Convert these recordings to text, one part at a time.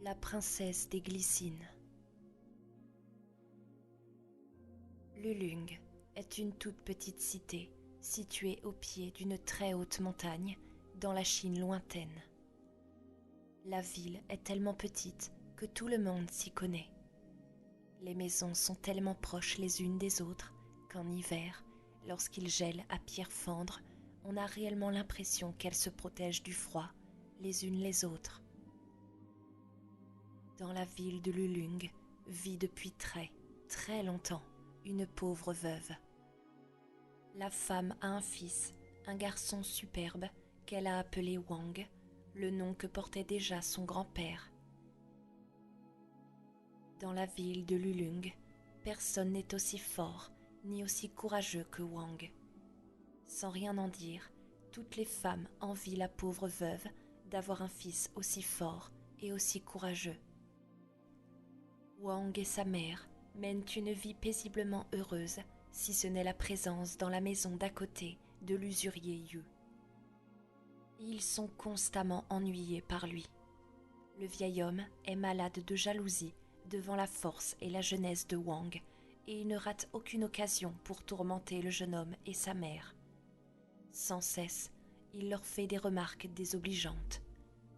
La princesse des glycines. Lulung est une toute petite cité située au pied d'une très haute montagne dans la Chine lointaine. La ville est tellement petite que tout le monde s'y connaît. Les maisons sont tellement proches les unes des autres qu'en hiver, lorsqu'il gèle à pierre fendre, on a réellement l'impression qu'elles se protègent du froid les unes les autres. Dans la ville de Lulung vit depuis très, très longtemps une pauvre veuve. La femme a un fils, un garçon superbe qu'elle a appelé Wang, le nom que portait déjà son grand-père. Dans la ville de Lulung, personne n'est aussi fort ni aussi courageux que Wang. Sans rien en dire, toutes les femmes envient la pauvre veuve d'avoir un fils aussi fort et aussi courageux. Wang et sa mère mènent une vie paisiblement heureuse, si ce n'est la présence dans la maison d'à côté de l'usurier Yu. Ils sont constamment ennuyés par lui. Le vieil homme est malade de jalousie devant la force et la jeunesse de Wang, et il ne rate aucune occasion pour tourmenter le jeune homme et sa mère. Sans cesse, il leur fait des remarques désobligeantes.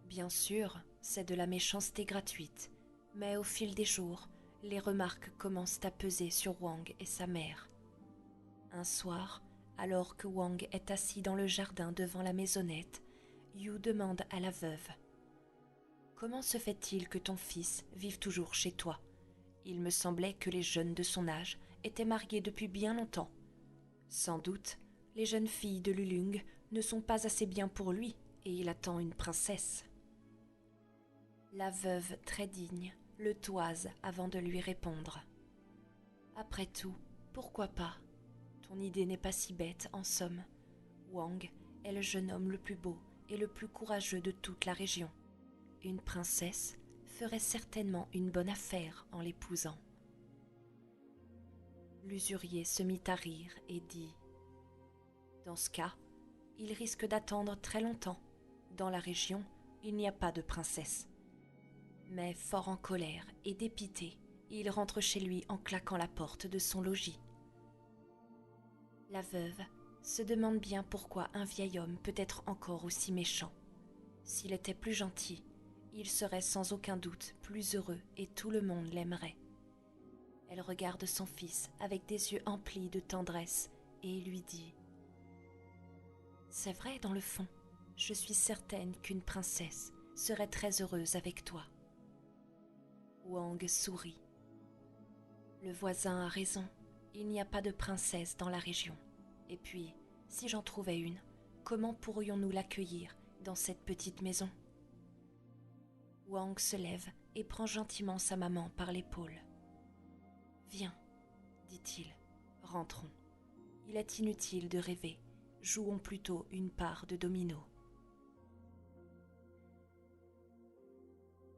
Bien sûr, c'est de la méchanceté gratuite, mais au fil des jours, les remarques commencent à peser sur Wang et sa mère. Un soir, alors que Wang est assis dans le jardin devant la maisonnette, Yu demande à la veuve : « Comment se fait-il que ton fils vive toujours chez toi ? Il me semblait que les jeunes de son âge étaient mariés depuis bien longtemps. Sans doute, les jeunes filles de Lulung ne sont pas assez bien pour lui et il attend une princesse. » La veuve, très digne, le toise avant de lui répondre. « Après tout, pourquoi pas ? Ton idée n'est pas si bête, en somme. Wang est le jeune homme le plus beau et le plus courageux de toute la région. Une princesse ferait certainement une bonne affaire en l'épousant. » L'usurier se mit à rire et dit : « Dans ce cas, il risque d'attendre très longtemps. Dans la région, il n'y a pas de princesse. » Mais fort en colère et dépité, il rentre chez lui en claquant la porte de son logis. La veuve se demande bien pourquoi un vieil homme peut être encore aussi méchant. S'il était plus gentil, il serait sans aucun doute plus heureux et tout le monde l'aimerait. Elle regarde son fils avec des yeux emplis de tendresse et lui dit : « C'est vrai dans le fond, je suis certaine qu'une princesse serait très heureuse avec toi. » Wang sourit. « Le voisin a raison, il n'y a pas de princesse dans la région. Et puis, si j'en trouvais une, comment pourrions-nous l'accueillir dans cette petite maison ? » Wang se lève et prend gentiment sa maman par l'épaule. « Viens, dit-il, rentrons. Il est inutile de rêver, jouons plutôt une part de domino. »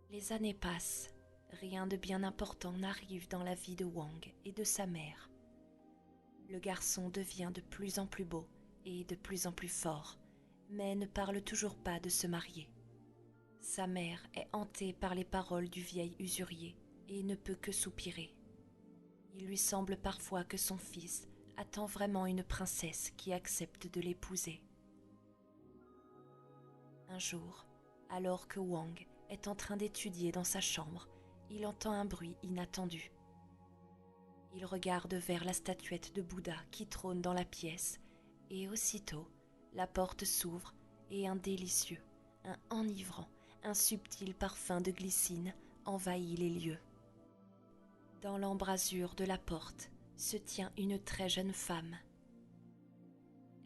Les années passent. Rien de bien important n'arrive dans la vie de Wang et de sa mère. Le garçon devient de plus en plus beau et de plus en plus fort, mais ne parle toujours pas de se marier. Sa mère est hantée par les paroles du vieil usurier et ne peut que soupirer. Il lui semble parfois que son fils attend vraiment une princesse qui accepte de l'épouser. Un jour, alors que Wang est en train d'étudier dans sa chambre, il entend un bruit inattendu. Il regarde vers la statuette de Bouddha qui trône dans la pièce, et aussitôt, la porte s'ouvre et un délicieux, un enivrant, un subtil parfum de glycine envahit les lieux. Dans l'embrasure de la porte se tient une très jeune femme.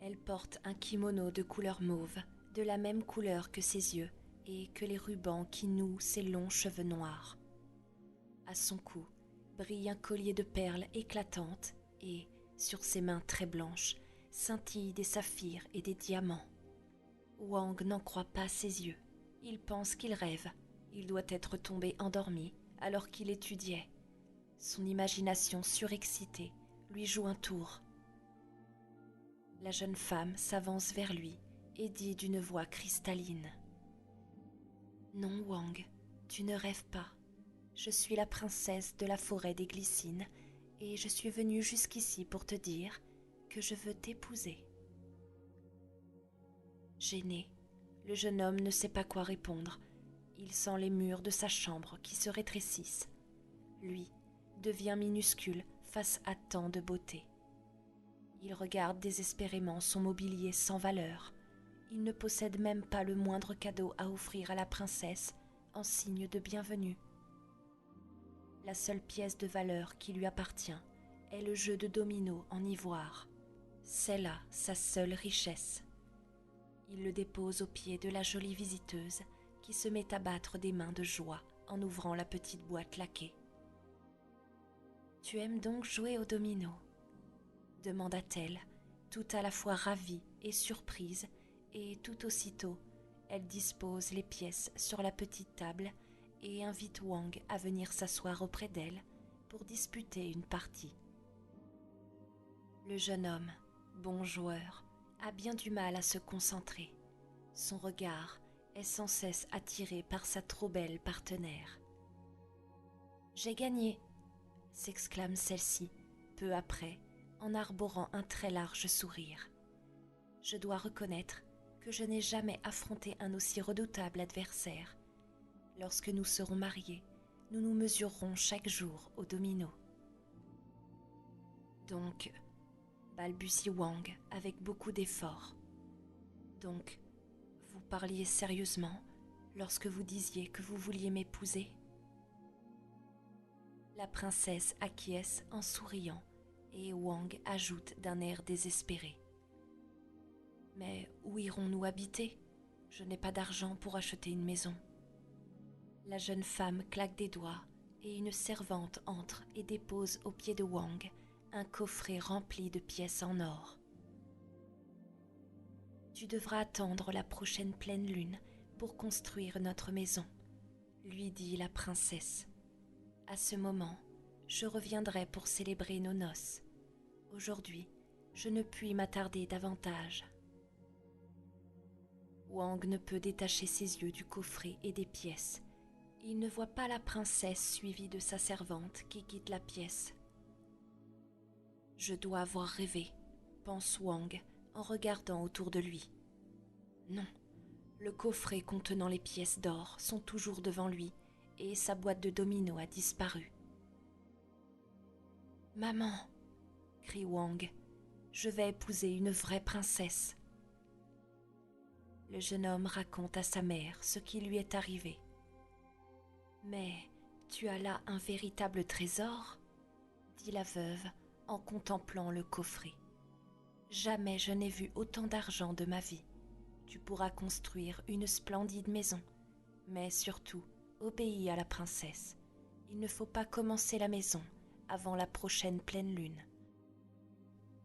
Elle porte un kimono de couleur mauve, de la même couleur que ses yeux et que les rubans qui nouent ses longs cheveux noirs. À son cou brille un collier de perles éclatantes et, sur ses mains très blanches, scintillent des saphirs et des diamants. Wang n'en croit pas ses yeux. Il pense qu'il rêve. Il doit être tombé endormi alors qu'il étudiait. Son imagination surexcitée lui joue un tour. La jeune femme s'avance vers lui et dit d'une voix cristalline : « Non, Wang, Tu ne rêves pas. Je suis la princesse de la forêt des Glycines et je suis venue jusqu'ici pour te dire que je veux t'épouser. » Gêné, le jeune homme ne sait pas quoi répondre. Il sent les murs de sa chambre qui se rétrécissent. Lui devient minuscule face à tant de beauté. Il regarde désespérément son mobilier sans valeur. Il ne possède même pas le moindre cadeau à offrir à la princesse en signe de bienvenue. La seule pièce de valeur qui lui appartient est le jeu de dominos en ivoire. C'est là sa seule richesse. Il le dépose aux pieds de la jolie visiteuse qui se met à battre des mains de joie en ouvrant la petite boîte laquée. « Tu aimes donc jouer aux dominos ?» demanda-t-elle, tout à la fois ravie et surprise, et tout aussitôt, elle dispose les pièces sur la petite table et invite Wang à venir s'asseoir auprès d'elle pour disputer une partie. Le jeune homme, bon joueur, a bien du mal à se concentrer. Son regard est sans cesse attiré par sa trop belle partenaire. « J'ai gagné !» s'exclame celle-ci, peu après, en arborant un très large sourire. « Je dois reconnaître que je n'ai jamais affronté un aussi redoutable adversaire. Lorsque nous serons mariés, nous nous mesurerons chaque jour au domino. » « Donc, balbutie Wang avec beaucoup d'effort. Donc, vous parliez sérieusement lorsque vous disiez que vous vouliez m'épouser ? La princesse acquiesce en souriant et Wang ajoute d'un air désespéré. « Mais où irons-nous habiter ? Je n'ai pas d'argent pour acheter une maison. » La jeune femme claque des doigts et une servante entre et dépose aux pieds de Wang un coffret rempli de pièces en or. « Tu devras attendre la prochaine pleine lune pour construire notre maison, » lui dit la princesse. « À ce moment, je reviendrai pour célébrer nos noces. Aujourd'hui, je ne puis m'attarder davantage. » Wang ne peut détacher ses yeux du coffret et des pièces. Il ne voit pas la princesse suivie de sa servante qui quitte la pièce. « Je dois avoir rêvé, » pense Wang en regardant autour de lui. Non, le coffret contenant les pièces d'or sont toujours devant lui et sa boîte de dominos a disparu. « Maman !» crie Wang, « je vais épouser une vraie princesse. » Le jeune homme raconte à sa mère ce qui lui est arrivé. « Mais tu as là un véritable trésor ?» dit la veuve en contemplant le coffret. « Jamais je n'ai vu autant d'argent de ma vie. Tu pourras construire une splendide maison, mais surtout, obéis à la princesse. Il ne faut pas commencer la maison avant la prochaine pleine lune. »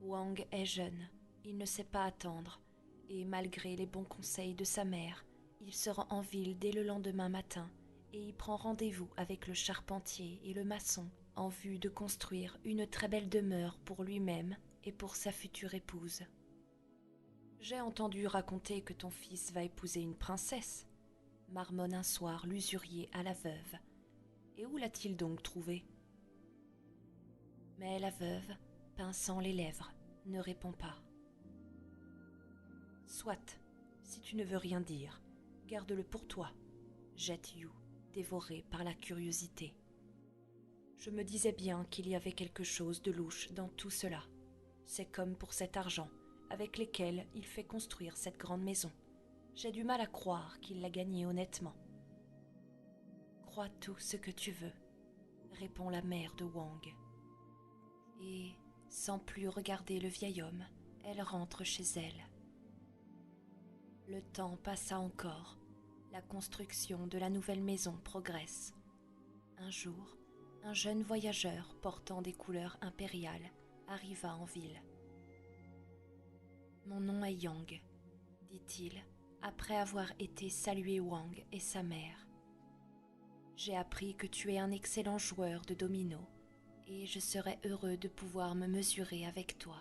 Wang est jeune, il ne sait pas attendre, et malgré les bons conseils de sa mère, il se rend en ville dès le lendemain matin et y prend rendez-vous avec le charpentier et le maçon en vue de construire une très belle demeure pour lui-même et pour sa future épouse. « J'ai entendu raconter que ton fils va épouser une princesse, » marmonne un soir l'usurier à la veuve. « Et où l'a-t-il donc trouvée ?» Mais la veuve, pinçant les lèvres, ne répond pas. « Soit, si tu ne veux rien dire, garde-le pour toi, » jette Yu, dévoré par la curiosité. « Je me disais bien qu'il y avait quelque chose de louche dans tout cela. C'est comme pour cet argent avec lequel il fait construire cette grande maison. J'ai du mal à croire qu'il l'a gagné honnêtement. »« Crois tout ce que tu veux, » répond la mère de Wang. Et, sans plus regarder le vieil homme, elle rentre chez elle. Le temps passa encore. La construction de la nouvelle maison progresse. Un jour, un jeune voyageur portant des couleurs impériales arriva en ville. « Mon nom est Yang, » dit-il, après avoir été saluer Wang et sa mère. « J'ai appris que tu es un excellent joueur de dominos et je serais heureux de pouvoir me mesurer avec toi. »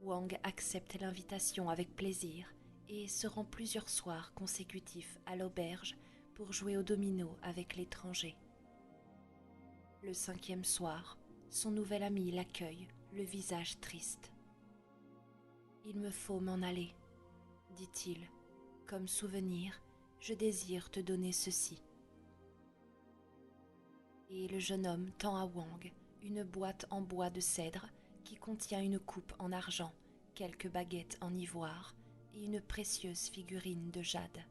Wang accepte l'invitation avec plaisir et se rend plusieurs soirs consécutifs à l'auberge pour jouer au domino avec l'étranger. Le 5e soir, son nouvel ami l'accueille, le visage triste. « Il me faut m'en aller, dit-il. Comme souvenir, je désire te donner ceci. » Et le jeune homme tend à Wang une boîte en bois de cèdre qui contient une coupe en argent, quelques baguettes en ivoire et une précieuse figurine de jade.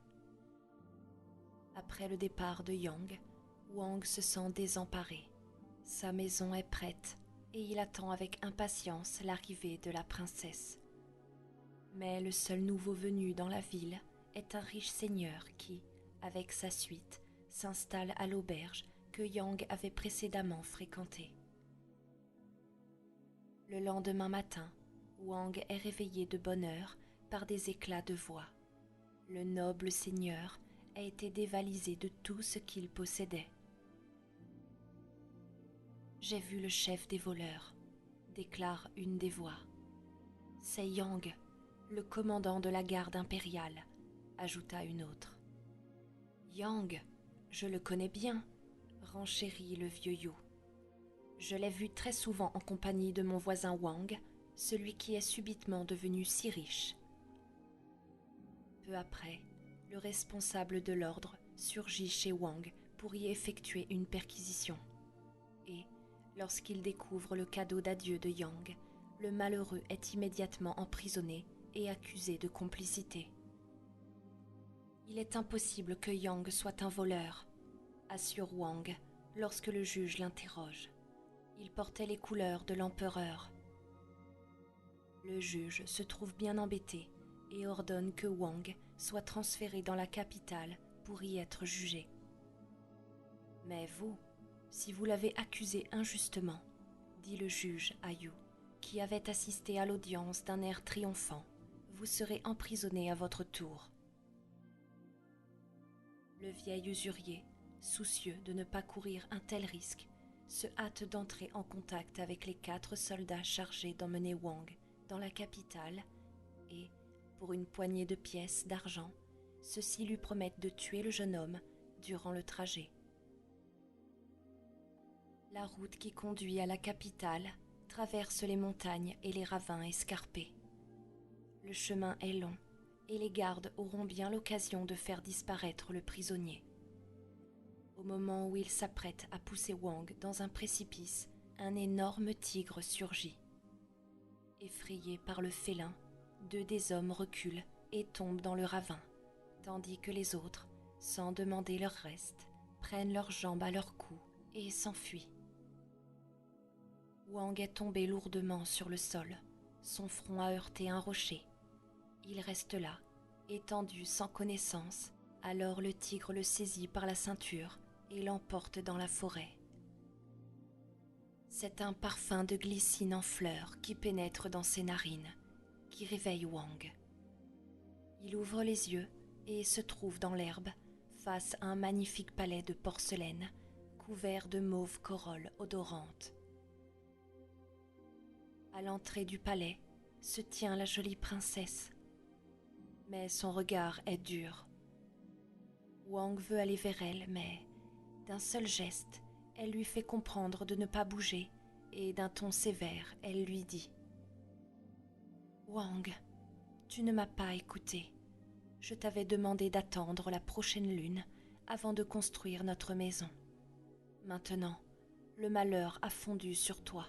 Après le départ de Yang, Wang se sent désemparé. Sa maison est prête et il attend avec impatience l'arrivée de la princesse. Mais le seul nouveau venu dans la ville est un riche seigneur qui, avec sa suite, s'installe à l'auberge que Yang avait précédemment fréquentée. Le lendemain matin, Wang est réveillé de bonne heure par des éclats de voix. Le noble seigneur a été dévalisé de tout ce qu'il possédait. « J'ai vu le chef des voleurs, » déclare une des voix. « C'est Yang, le commandant de la garde impériale, » ajouta une autre. « Yang, je le connais bien, » renchérit le vieux You. « Je l'ai vu très souvent en compagnie de mon voisin Wang, celui qui est subitement devenu si riche. » Peu après, le responsable de l'ordre surgit chez Wang pour y effectuer une perquisition. Et, lorsqu'il découvre le cadeau d'adieu de Yang, le malheureux est immédiatement emprisonné et accusé de complicité. « Il est impossible que Yang soit un voleur, » assure Wang lorsque le juge l'interroge. « Il portait les couleurs de l'empereur. » Le juge se trouve bien embêté et ordonne que Wang soit transféré dans la capitale pour y être jugé. « Mais vous, si vous l'avez accusé injustement, » dit le juge à You, qui avait assisté à l'audience d'un air triomphant, « vous serez emprisonné à votre tour. » Le vieil usurier, soucieux de ne pas courir un tel risque, se hâte d'entrer en contact avec les 4 soldats chargés d'emmener Wang dans la capitale et, pour une poignée de pièces d'argent, ceux-ci lui promettent de tuer le jeune homme durant le trajet. La route qui conduit à la capitale traverse les montagnes et les ravins escarpés. Le chemin est long et les gardes auront bien l'occasion de faire disparaître le prisonnier. Au moment où il s'apprête à pousser Wang dans un précipice, un énorme tigre surgit. Effrayés par le félin, 2 des hommes reculent et tombent dans le ravin, tandis que les autres, sans demander leur reste, prennent leurs jambes à leur cou et s'enfuient. Wang est tombé lourdement sur le sol, son front a heurté un rocher. Il reste là, étendu sans connaissance, alors le tigre le saisit par la ceinture et l'emporte dans la forêt. C'est un parfum de glycine en fleurs qui pénètre dans ses narines, qui réveille Wang. Il ouvre les yeux et se trouve dans l'herbe, face à un magnifique palais de porcelaine, couvert de mauve corolle odorante. À l'entrée du palais se tient la jolie princesse, mais son regard est dur. Wang veut aller vers elle, mais d'un seul geste, elle lui fait comprendre de ne pas bouger et d'un ton sévère, elle lui dit « Wang, tu ne m'as pas écouté. Je t'avais demandé d'attendre la prochaine lune avant de construire notre maison. Maintenant, le malheur a fondu sur toi.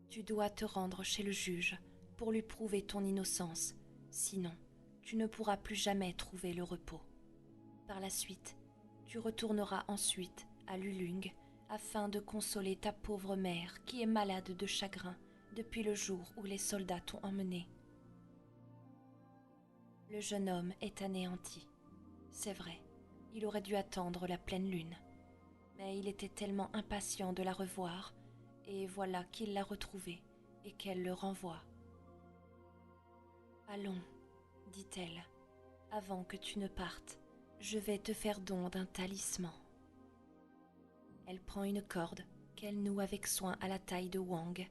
Tu dois te rendre chez le juge pour lui prouver ton innocence, sinon tu ne pourras plus jamais trouver le repos. Par la suite, tu retourneras ensuite à Lulung afin de consoler ta pauvre mère qui est malade de chagrin depuis le jour où les soldats t'ont emmené. » Le jeune homme est anéanti. C'est vrai, il aurait dû attendre la pleine lune, mais il était tellement impatient de la revoir, et voilà qu'il l'a retrouvée et qu'elle le renvoie. « Allons, dit-elle, avant que tu ne partes, je vais te faire don d'un talisman. » Elle prend une corde qu'elle noue avec soin à la taille de Wang,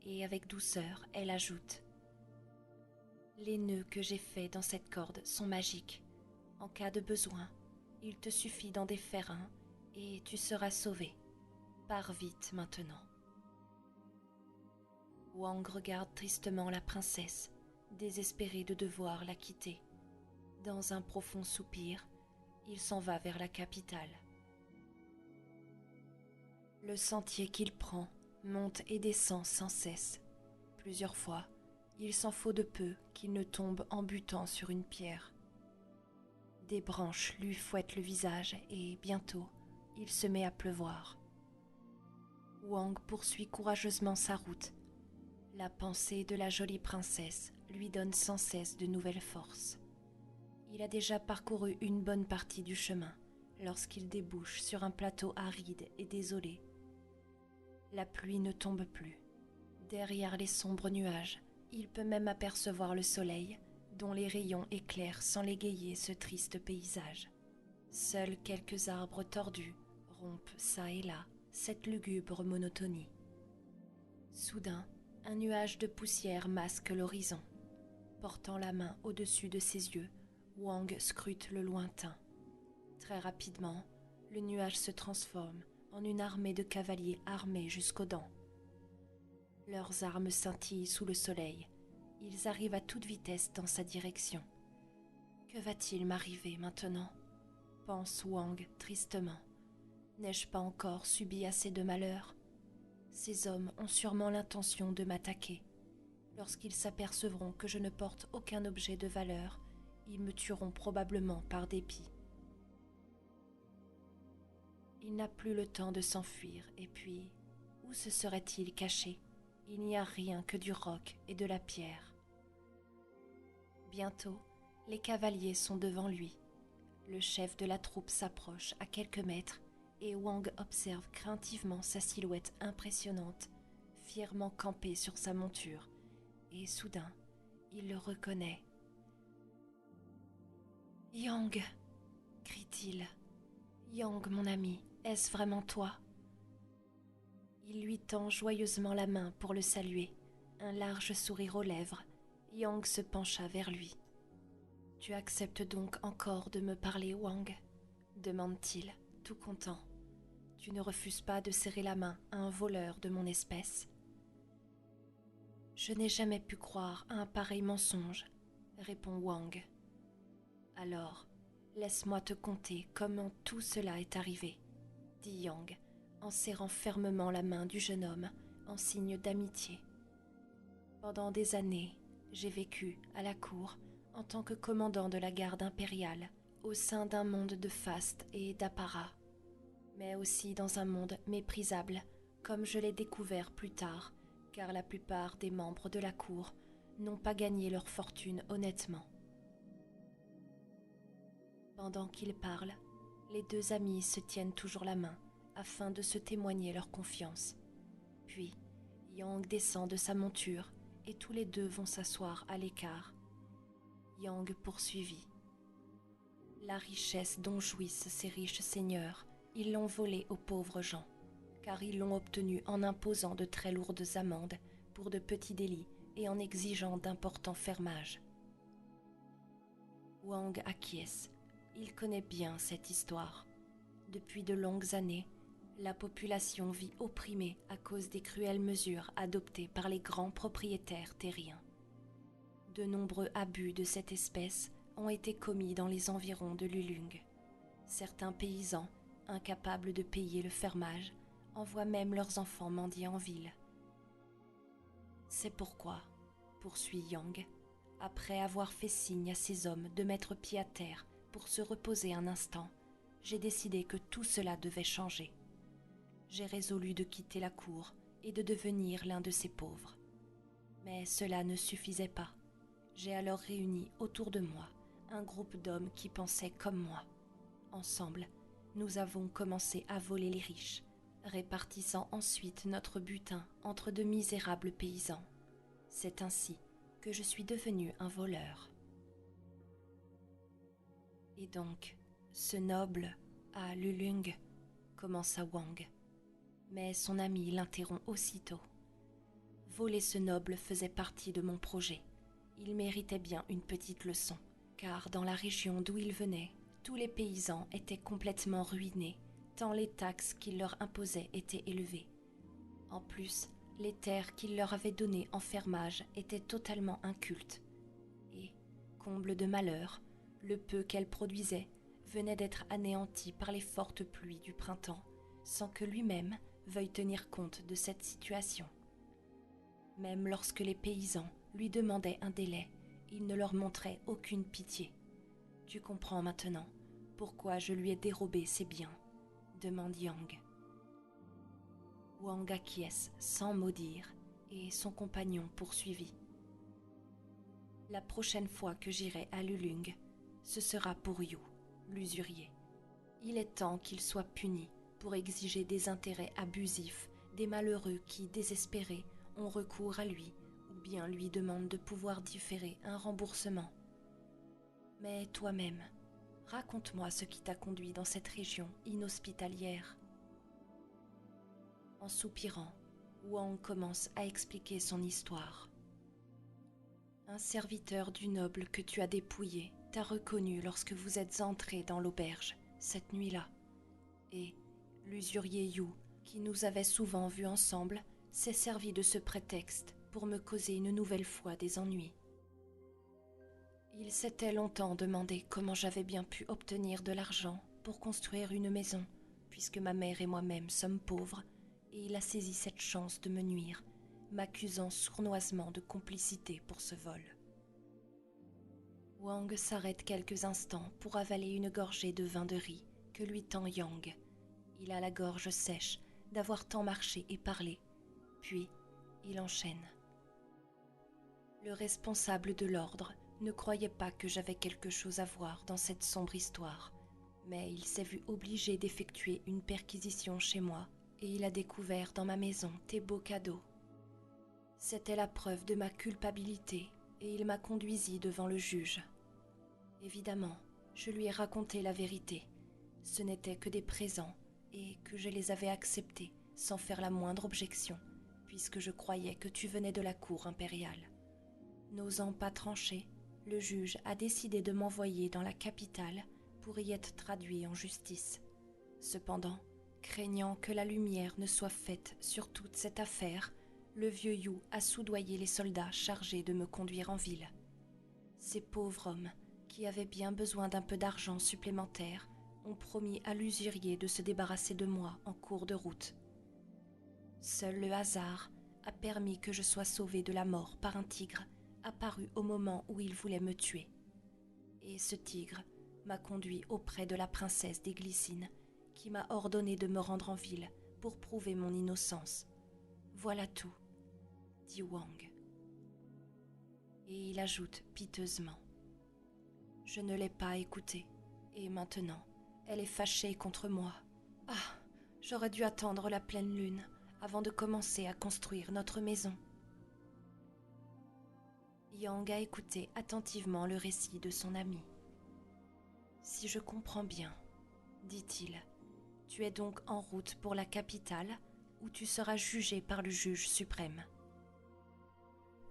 et avec douceur, elle ajoute « Les nœuds que j'ai faits dans cette corde sont magiques. En cas de besoin, Il te suffit d'en défaire un et tu seras sauvé. Pars vite maintenant. » Wang regarde tristement la princesse, désespéré de devoir la quitter. Dans un profond soupir, il s'en va vers la capitale. Le sentier qu'il prend monte et descend sans cesse. Plusieurs fois, il s'en faut de peu qu'il ne tombe en butant sur une pierre. Des branches lui fouettent le visage et bientôt, il se met à pleuvoir. Wang poursuit courageusement sa route. La pensée de la jolie princesse lui donne sans cesse de nouvelles forces. Il a déjà parcouru une bonne partie du chemin lorsqu'il débouche sur un plateau aride et désolé. La pluie ne tombe plus. Derrière les sombres nuages, il peut même apercevoir le soleil, dont les rayons éclairent sans l'égayer ce triste paysage. Seuls quelques arbres tordus rompent çà et là cette lugubre monotonie. Soudain, un nuage de poussière masque l'horizon. Portant la main au-dessus de ses yeux, Wang scrute le lointain. Très rapidement, le nuage se transforme en une armée de cavaliers armés jusqu'aux dents. Leurs armes scintillent sous le soleil. Ils arrivent à toute vitesse dans sa direction. Que va-t-il m'arriver maintenant ? Pense Wang tristement. N'ai-je pas encore subi assez de malheurs ? Ces hommes ont sûrement l'intention de m'attaquer. Lorsqu'ils s'apercevront que je ne porte aucun objet de valeur, ils me tueront probablement par dépit. Il n'a plus le temps de s'enfuir, et puis, où se serait-il caché ? Il n'y a rien que du roc et de la pierre. Bientôt, les cavaliers sont devant lui. Le chef de la troupe s'approche à quelques mètres et Wang observe craintivement sa silhouette impressionnante, fièrement campée sur sa monture, et soudain, il le reconnaît. « Yang !» crie-t-il. « Yang, mon ami, est-ce vraiment toi ?» Il lui tend joyeusement la main pour le saluer, un large sourire aux lèvres. Yang se pencha vers lui. « Tu acceptes donc encore de me parler, Wang ?» demande-t-il, tout content. « Tu ne refuses pas de serrer la main à un voleur de mon espèce ?» « Je n'ai jamais pu croire à un pareil mensonge, » répond Wang. « Alors, laisse-moi te conter comment tout cela est arrivé, » dit Yang, en serrant fermement la main du jeune homme en signe d'amitié. « Pendant des années, j'ai vécu à la cour en tant que commandant de la garde impériale, au sein d'un monde de faste et d'apparat, mais aussi dans un monde méprisable, comme je l'ai découvert plus tard, car la plupart des membres de la cour n'ont pas gagné leur fortune honnêtement. » Pendant qu'ils parlent, les deux amis se tiennent toujours la main afin de se témoigner leur confiance. Puis, Yang descend de sa monture et tous les deux vont s'asseoir à l'écart. Yang poursuivit. « La richesse dont jouissent ces riches seigneurs, ils l'ont volée aux pauvres gens, car ils l'ont obtenue en imposant de très lourdes amendes pour de petits délits et en exigeant d'importants fermages. » Wang acquiesce. Il connaît bien cette histoire. Depuis de longues années, la population vit opprimée à cause des cruelles mesures adoptées par les grands propriétaires terriens. De nombreux abus de cette espèce ont été commis dans les environs de Lulung. Certains paysans, incapables de payer le fermage, envoient même leurs enfants mendier en ville. C'est pourquoi, poursuit Yang, après avoir fait signe à ces hommes de mettre pied à terre pour se reposer un instant, j'ai décidé que tout cela devait changer. J'ai résolu de quitter la cour et de devenir l'un de ces pauvres. Mais cela ne suffisait pas. J'ai alors réuni autour de moi un groupe d'hommes qui pensaient comme moi. Ensemble, nous avons commencé à voler les riches, répartissant ensuite notre butin entre de misérables paysans. C'est ainsi que je suis devenu un voleur. Et donc, ce noble à Lulung, commença Wang. Mais son ami l'interrompt aussitôt. Voler ce noble faisait partie de mon projet. Il méritait bien une petite leçon, car dans la région d'où il venait, Tous les paysans étaient complètement ruinés, tant les taxes qu'il leur imposait étaient élevées. En plus, les terres qu'il leur avait données en fermage étaient totalement incultes. Et, comble de malheur, le peu qu'elles produisaient venait d'être anéanti par les fortes pluies du printemps, sans que lui-même veuille tenir compte de cette situation. Même lorsque les paysans lui demandaient un délai, il ne leur montrait aucune pitié. « Tu comprends maintenant pourquoi je lui ai dérobé ses biens ?» demande Yang. Wang acquiesce sans mot dire, et son compagnon poursuivit. « La prochaine fois que j'irai à Lulung, ce sera pour Yu, l'usurier. Il est temps qu'il soit puni pour exiger des intérêts abusifs des malheureux qui, désespérés, ont recours à lui ou bien lui demandent de pouvoir différer un remboursement. Mais toi-même, raconte-moi ce qui t'a conduit dans cette région inhospitalière. » En soupirant, Wang commence à expliquer son histoire. Un serviteur du noble que tu as dépouillé t'a reconnu lorsque vous êtes entrés dans l'auberge, cette nuit-là. Et l'usurier Yu, qui nous avait souvent vus ensemble, s'est servi de ce prétexte pour me causer une nouvelle fois des ennuis. Il s'était longtemps demandé comment j'avais bien pu obtenir de l'argent pour construire une maison, puisque ma mère et moi-même sommes pauvres, et il a saisi cette chance de me nuire, m'accusant sournoisement de complicité pour ce vol. Wang s'arrête quelques instants pour avaler une gorgée de vin de riz que lui tend Yang. Il a la gorge sèche d'avoir tant marché et parlé, puis il enchaîne. Le responsable de l'ordre ne croyait pas que j'avais quelque chose à voir dans cette sombre histoire, mais il s'est vu obligé d'effectuer une perquisition chez moi et il a découvert dans ma maison tes beaux cadeaux. C'était la preuve de ma culpabilité et il m'a conduisit devant le juge. Évidemment, je lui ai raconté la vérité. Ce n'étaient que des présents et que je les avais acceptés sans faire la moindre objection, puisque je croyais que tu venais de la cour impériale. N'osant pas trancher, le juge a décidé de m'envoyer dans la capitale pour y être traduit en justice. Cependant, craignant que la lumière ne soit faite sur toute cette affaire, le vieux Yu a soudoyé les soldats chargés de me conduire en ville. Ces pauvres hommes, qui avaient bien besoin d'un peu d'argent supplémentaire, ont promis à l'usurier de se débarrasser de moi en cours de route. Seul le hasard a permis que je sois sauvée de la mort par un tigre apparu au moment où il voulait me tuer. Et ce tigre m'a conduit auprès de la princesse des Glycines, qui m'a ordonné de me rendre en ville pour prouver mon innocence. Voilà tout, dit Wang. Et il ajoute piteusement. Je ne l'ai pas écoutée, et maintenant, elle est fâchée contre moi. Ah, j'aurais dû attendre la pleine lune avant de commencer à construire notre maison. Yang a écouté attentivement le récit de son ami. Si je comprends bien, dit-il, tu es donc en route pour la capitale où tu seras jugé par le juge suprême.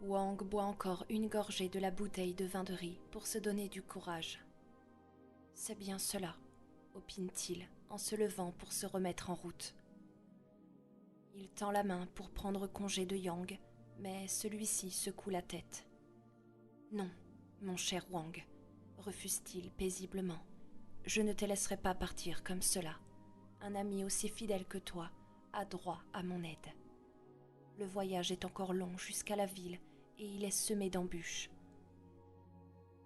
Wang boit encore une gorgée de la bouteille de vin de riz pour se donner du courage. C'est bien cela, opine-t-il en se levant pour se remettre en route. Il tend la main pour prendre congé de Yang, mais celui-ci secoue la tête. Non, mon cher Wang, refuse-t-il paisiblement. Je ne te laisserai pas partir comme cela. Un ami aussi fidèle que toi a droit à mon aide. Le voyage est encore long jusqu'à la ville et il est semé d'embûches.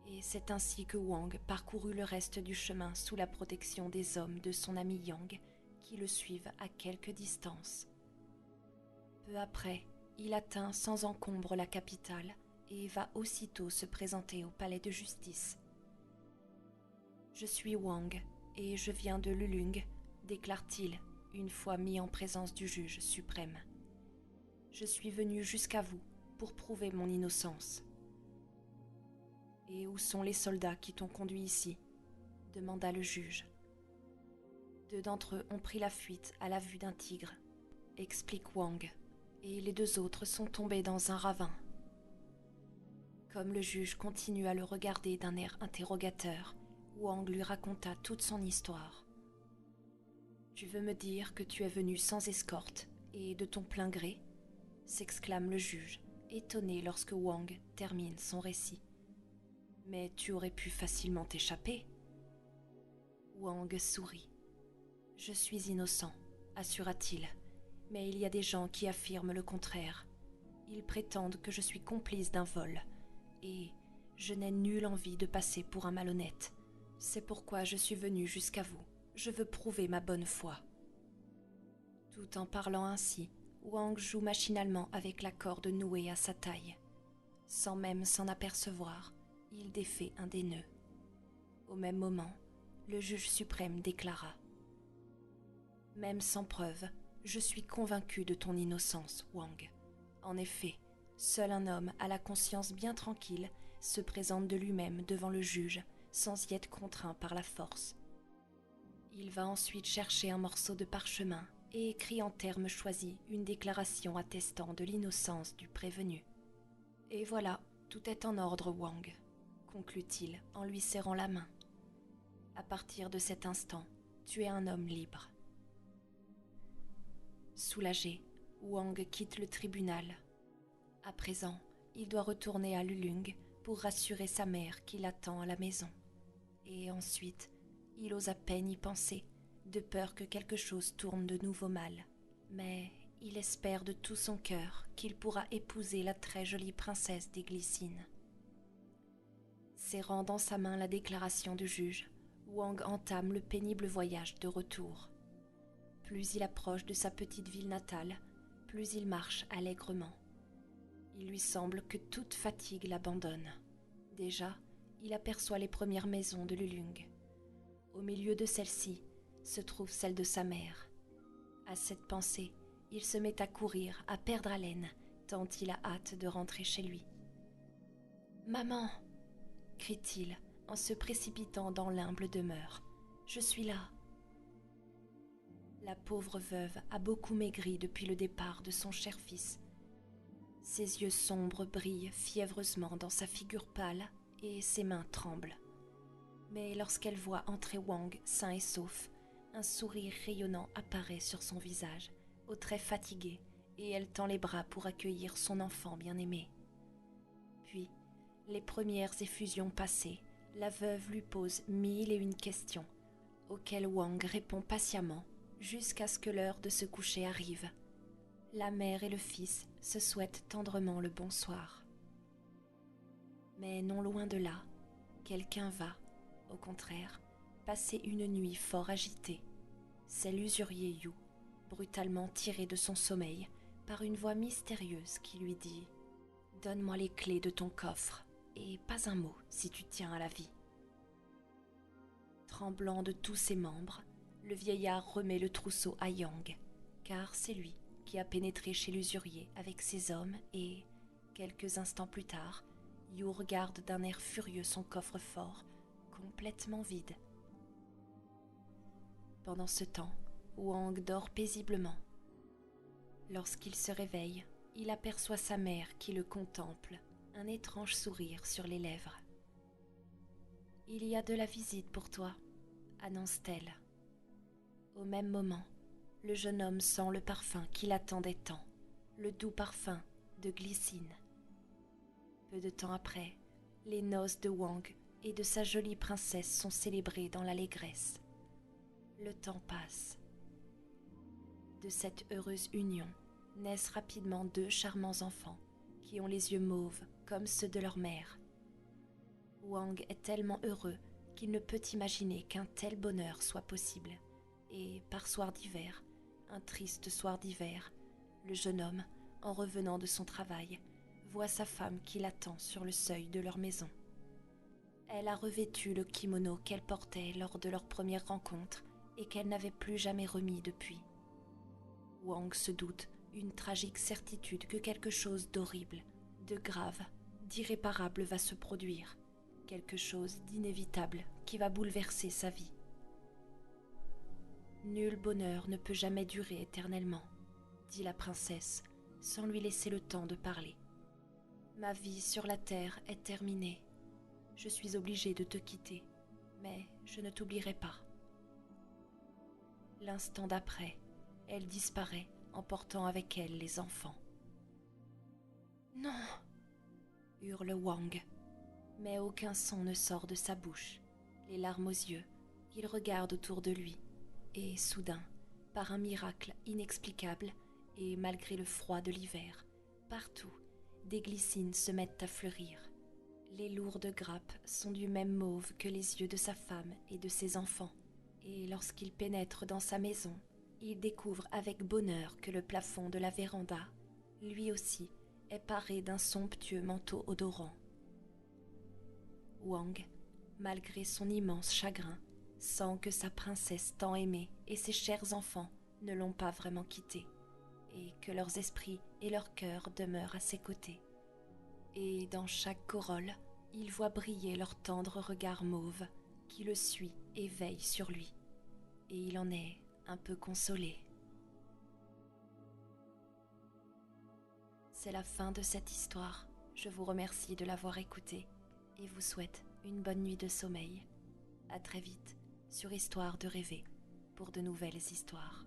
Et c'est ainsi que Wang parcourut le reste du chemin sous la protection des hommes de son ami Yang qui le suivent à quelque distance. Peu après, il atteint sans encombre la capitale et va aussitôt se présenter au palais de justice. « Je suis Wang et je viens de Lulung », déclare-t-il une fois mis en présence du juge suprême. « Je suis venu jusqu'à vous pour prouver mon innocence. »« Et où sont les soldats qui t'ont conduit ici ?» demanda le juge. « 2 d'entre eux ont pris la fuite à la vue d'un tigre, » explique Wang, « et les 2 autres sont tombés dans un ravin. » Comme le juge continue à le regarder d'un air interrogateur, Wang lui raconta toute son histoire. « Tu veux me dire que tu es venu sans escorte et de ton plein gré ?» s'exclame le juge, étonné lorsque Wang termine son récit. « Mais tu aurais pu facilement t'échapper. » Wang sourit. « Je suis innocent, assura-t-il, mais il y a des gens qui affirment le contraire. Ils prétendent que je suis complice d'un vol, et je n'ai nulle envie de passer pour un malhonnête. C'est pourquoi je suis venu jusqu'à vous. Je veux prouver ma bonne foi. » Tout en parlant ainsi, Wang joue machinalement avec la corde nouée à sa taille. Sans même s'en apercevoir, il défait un des nœuds. Au même moment, le juge suprême déclara: « Même sans preuve, je suis convaincu de ton innocence, Wang. En effet, seul un homme à la conscience bien tranquille se présente de lui-même devant le juge sans y être contraint par la force. Il va ensuite chercher un morceau de parchemin et écrit en termes choisis une déclaration attestant de l'innocence du prévenu. Et voilà, tout est en ordre, Wang, conclut-il en lui serrant la main. À partir de cet instant, tu es un homme libre. » Soulagé, Wang quitte le tribunal. À présent, il doit retourner à Lulung pour rassurer sa mère qui l'attend à la maison. Et ensuite, il ose à peine y penser, de peur que quelque chose tourne de nouveau mal. Mais il espère de tout son cœur qu'il pourra épouser la très jolie princesse des Glycines. Serrant dans sa main la déclaration du juge, Wang entame le pénible voyage de retour. Plus il approche de sa petite ville natale, plus il marche allègrement. Il lui semble que toute fatigue l'abandonne. Déjà, il aperçoit les premières maisons de Lulung. Au milieu de celles-ci se trouve celle de sa mère. À cette pensée, il se met à courir, à perdre haleine, tant il a hâte de rentrer chez lui. « Maman !» crie-t-il en se précipitant dans l'humble demeure. « Je suis là !» La pauvre veuve a beaucoup maigri depuis le départ de son cher fils. Ses yeux sombres brillent fiévreusement dans sa figure pâle et ses mains tremblent. Mais lorsqu'elle voit entrer Wang sain et sauf, un sourire rayonnant apparaît sur son visage, aux traits fatigués, et elle tend les bras pour accueillir son enfant bien-aimé. Puis, les premières effusions passées, la veuve lui pose 1001 questions, auxquelles Wang répond patiemment, jusqu'à ce que l'heure de se coucher arrive. La mère et le fils se souhaitent tendrement le bonsoir. Mais non loin de là, quelqu'un va, au contraire, passer une nuit fort agitée. C'est l'usurier Yu, brutalement tiré de son sommeil par une voix mystérieuse qui lui dit « Donne-moi les clés de ton coffre, et pas un mot si tu tiens à la vie. » Tremblant de tous ses membres, le vieillard remet le trousseau à Yang, car c'est lui qui a pénétré chez l'usurier avec ses hommes et, quelques instants plus tard, Yu regarde d'un air furieux son coffre-fort, complètement vide. Pendant ce temps, Wang dort paisiblement. Lorsqu'il se réveille, il aperçoit sa mère qui le contemple, un étrange sourire sur les lèvres. « Il y a de la visite pour toi », annonce-t-elle. Au même moment, le jeune homme sent le parfum qu'il attendait tant, le doux parfum de glycine. Peu de temps après, les noces de Wang et de sa jolie princesse sont célébrées dans l'allégresse. Le temps passe. De cette heureuse union naissent rapidement 2 charmants enfants qui ont les yeux mauves comme ceux de leur mère. Wang est tellement heureux qu'il ne peut imaginer qu'un tel bonheur soit possible. Et par soir d'hiver, un triste soir d'hiver, le jeune homme, en revenant de son travail, voit sa femme qui l'attend sur le seuil de leur maison. Elle a revêtu le kimono qu'elle portait lors de leur première rencontre et qu'elle n'avait plus jamais remis depuis. Wang se doute une tragique certitude que quelque chose d'horrible, de grave, d'irréparable va se produire, quelque chose d'inévitable qui va bouleverser sa vie. « Nul bonheur ne peut jamais durer éternellement, » dit la princesse, sans lui laisser le temps de parler. « Ma vie sur la terre est terminée. Je suis obligée de te quitter, mais je ne t'oublierai pas. » L'instant d'après, elle disparaît, emportant avec elle les enfants. « Non !» hurle Wang, mais aucun son ne sort de sa bouche. Les larmes aux yeux, il regarde autour de lui, et soudain, par un miracle inexplicable, et malgré le froid de l'hiver, partout, des glycines se mettent à fleurir. Les lourdes grappes sont du même mauve que les yeux de sa femme et de ses enfants, et lorsqu'il pénètre dans sa maison, il découvre avec bonheur que le plafond de la véranda, lui aussi, est paré d'un somptueux manteau odorant. Wang, malgré son immense chagrin, sent que sa princesse tant aimée et ses chers enfants ne l'ont pas vraiment quitté, et que leurs esprits et leurs cœurs demeurent à ses côtés. Et dans chaque corolle, il voit briller leur tendre regard mauve qui le suit et veille sur lui, et il en est un peu consolé. C'est la fin de cette histoire. Je vous remercie de l'avoir écoutée et vous souhaite une bonne nuit de sommeil. À très vite sur Histoire de rêver pour de nouvelles histoires.